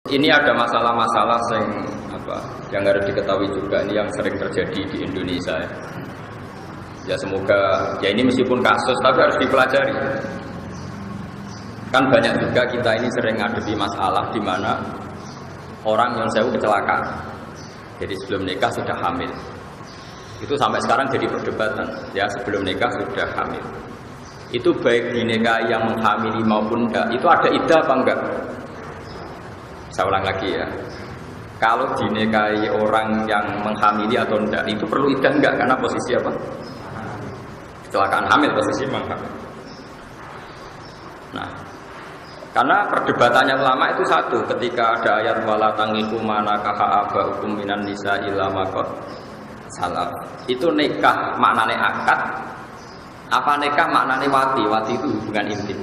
Ini ada masalah-masalah yang harus diketahui juga, ini yang sering terjadi di Indonesia. Ya semoga, ya ini meskipun kasus tapi harus dipelajari. Kan banyak juga kita ini sering ngadepi masalah di mana orang yang sewu kecelakaan. Jadi sebelum nikah sudah hamil. Itu sampai sekarang jadi perdebatan. Ya sebelum nikah sudah hamil. Itu baik di nikah yang menghamili maupun enggak. Itu ada iddah apa enggak? Saya ulang lagi ya. Kalau dinikahi orang yang menghamili atau enggak, itu perlu iddah enggak? Karena posisi apa? Kecelakaan hamil, posisi menghamil. Nah, karena perdebatannya ulama itu satu, ketika ada ayat wala tangihu manakaha aba'ukum minan nisa illa maqad salaf. Itu nikah maknane akad, apa nikah maknane wati? Wati itu hubungan intim.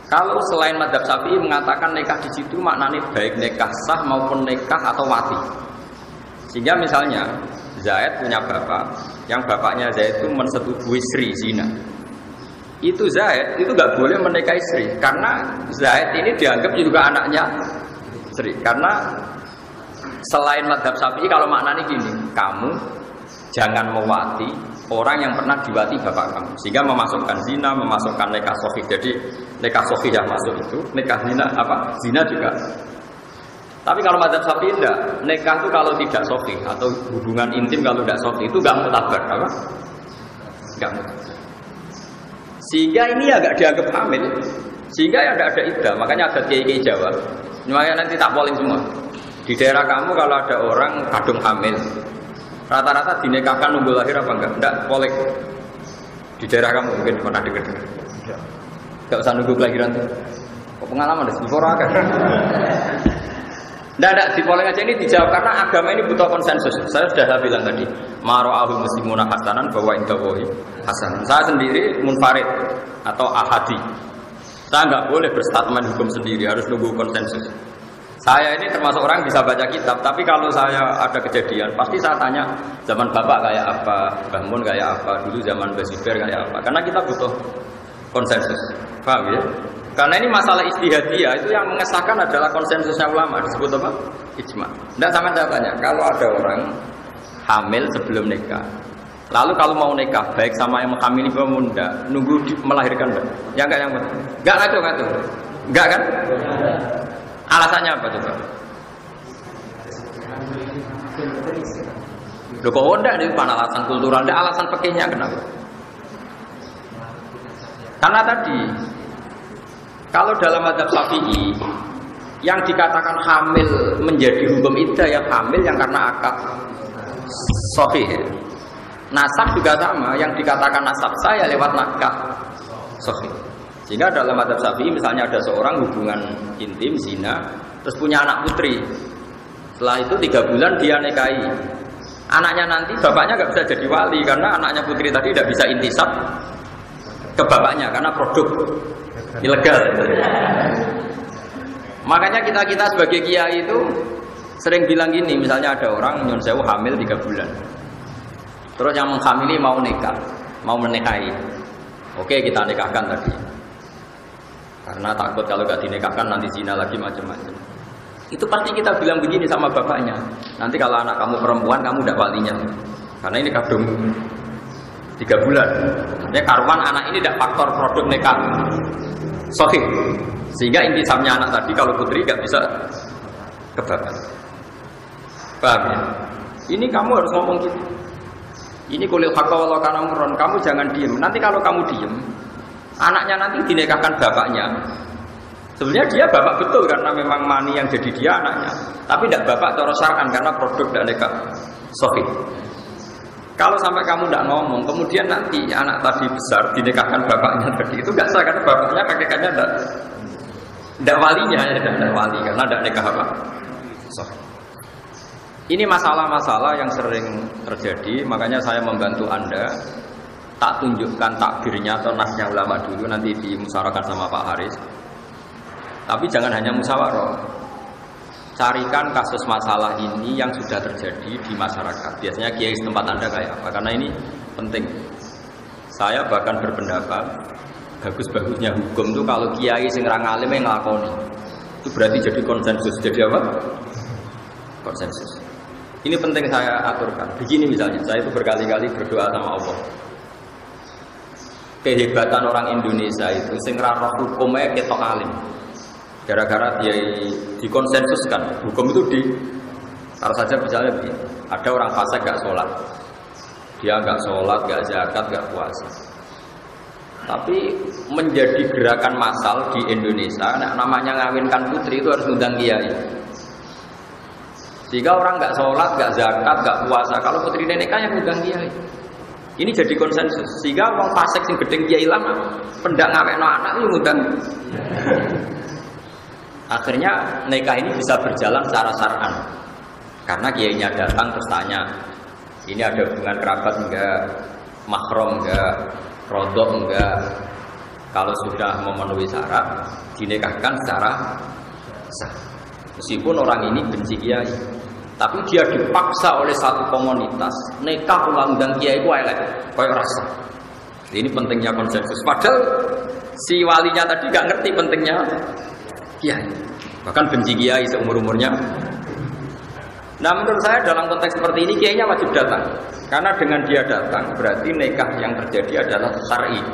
Kalau selain madzhab Syafi'i mengatakan nikah di situ maknanya baik nikah sah maupun nikah atau wati. Sehingga misalnya Zaid punya bapak, yang bapaknya Zaid itu mensetujui Sri zina. Itu Zaid itu nggak boleh menikahi Sri karena Zaid ini dianggap juga anaknya Sri. Karena selain madzhab Syafi'i kalau maknanya gini, kamu jangan mewati orang yang pernah diwati bapak kamu, sehingga memasukkan zina, memasukkan nikah sahih. Jadi nikah sahih yang masuk itu, nikah zina apa? Zina juga. Tapi kalau madzhab Syafi'i tidak, nikah itu kalau tidak sahih atau hubungan intim kalau tidak sahih itu enggak mutabar, apa? Enggak mutabar. Sehingga ini agak dianggap hamil, sehingga ya tidak ada iddah. Makanya ada kiai-kiai Jawa. Makanya nanti tak polling semua. Di daerah kamu kalau ada orang kadung hamil, rata-rata dinikahkan nunggu lahir apa enggak? Enggak, boleh. Di daerah kamu mungkin pernah dengar. Enggak usah nunggu kelahiran tuh. Kok pengalaman deh, diforakan. Enggak, di polling aja ini dijawab karena agama ini butuh konsensus. Saya sudah bilang tadi, mara'ahul muslimuna hasanan bahwa indawahi hasan. Saya sendiri munfarid atau ahadi. Saya enggak boleh berstatement hukum sendiri, harus nunggu konsensus. Saya ini termasuk orang bisa baca kitab, tapi kalau saya ada kejadian, pasti saya tanya zaman bapak kayak apa, Mbah Mun kayak apa, dulu zaman Mbah Zubair kayak apa. Karena kita butuh konsensus, paham ya? Karena ini masalah ijtihadiyah, itu yang mengesahkan adalah konsensusnya ulama, disebut apa? Ijma. Tidak sama saya tanya, kalau ada orang hamil sebelum nikah, lalu kalau mau nikah, baik sama yang menghamili maupun enggak, nunggu melahirkan enggak? Ya enggak yang betul. Enggak ngatur. Enggak kan? Alasannya apa coba? Loh kok enggak itu pan alasan kultural, enggak alasan fikihnya kenapa? Karena tadi kalau dalam madzhab Syafi'i yang dikatakan hamil menjadi hukum iddah yang hamil yang karena akad sahih. Nasab juga sama, yang dikatakan nasab saya lewat nakah sahih. Sehingga dalam madzhab Syafi'i misalnya ada seorang hubungan intim zina terus punya anak putri. Setelah itu 3 bulan dia nikahi. Anaknya nanti bapaknya nggak bisa jadi wali karena anaknya putri tadi tidak bisa intisab ke bapaknya karena produk ilegal. Makanya kita sebagai kiai itu sering bilang gini, misalnya ada orang nyun sewu hamil 3 bulan. Terus yang menghamili mau nikah, mau menikahi. Oke, kita nikahkan tadi. Karena takut kalau gak dinikahkan nanti zina lagi macam-macam. Itu pasti kita bilang begini sama bapaknya. Nanti kalau anak kamu perempuan kamu tidak walinya. Karena ini kadung 3 bulan. Artinya karuan anak ini tidak faktor produk nikah sahih. Sehingga intisamnya anak tadi kalau putri gak bisa ke bapak. Paham ya? Ini kamu harus ngomong gitu. Ini kulil haqqa walau kana murran. Kamu jangan diem. Nanti kalau kamu diem, anaknya nanti dinikahkan bapaknya. Sebenarnya dia bapak betul karena memang mani yang jadi dia anaknya. Tapi tidak bapak cara syar'an karena produk dan nikah sahih. Kalau sampai kamu tidak ngomong, kemudian nanti anak tadi besar dinikahkan bapaknya tadi itu nggak sah karena bapaknya kakeknya tidak walinya, tidak wali karena tidak nikah apa. Sahih. Ini masalah-masalah yang sering terjadi, makanya saya membantu Anda. Tak tunjukkan takbirnya atau nasnya ulama dulu, nanti dimusyawarahkan sama Pak Haris. Tapi jangan hanya musyawarah. Carikan kasus masalah ini yang sudah terjadi di masyarakat. Biasanya kiai setempat Anda kayak apa? Karena ini penting. Saya bahkan berpendapat bagus-bagusnya hukum itu kalau kiai sing ra ngalim yang nglakoni. Itu berarti jadi konsensus. Jadi apa? Konsensus. Ini penting saya aturkan. Begini misalnya, saya itu berkali-kali berdoa sama Allah. Kehebatan orang Indonesia itu sing ra roh hukumnya ketok alim. Gara-gara dia dikonsensuskan. Hukum itu taruh saja misalnya begini. Ada orang fasik gak sholat. Dia gak sholat, gak zakat, gak puasa. Tapi menjadi gerakan massal di Indonesia, namanya ngawinkan putri itu harus ngundang kiai. Sehingga orang nggak sholat, nggak zakat, nggak puasa. Kalau putri nikah yang ngundang kiai. Ini jadi konsensus. Sehingga orang fasik sing gedeng kiai lama, pendak ngawekno anak itu ngundang. Akhirnya nikah ini bisa berjalan secara syar'an. Karena kiainya datang terus tanya, ini ada hubungan kerabat enggak, mahram enggak, rodok enggak. Kalau sudah memenuhi syarat, dinikahkan secara sah. Meskipun orang ini benci kiai, tapi dia dipaksa oleh satu komunitas nikah undang kiai ku elek, koyo rasa. Ini pentingnya konsensus. Padahal si walinya tadi gak ngerti pentingnya kiai, bahkan benci kiai seumur-umurnya. Nah menurut saya dalam konteks seperti ini kiainya wajib datang, karena dengan dia datang berarti nikah yang terjadi adalah syar'i.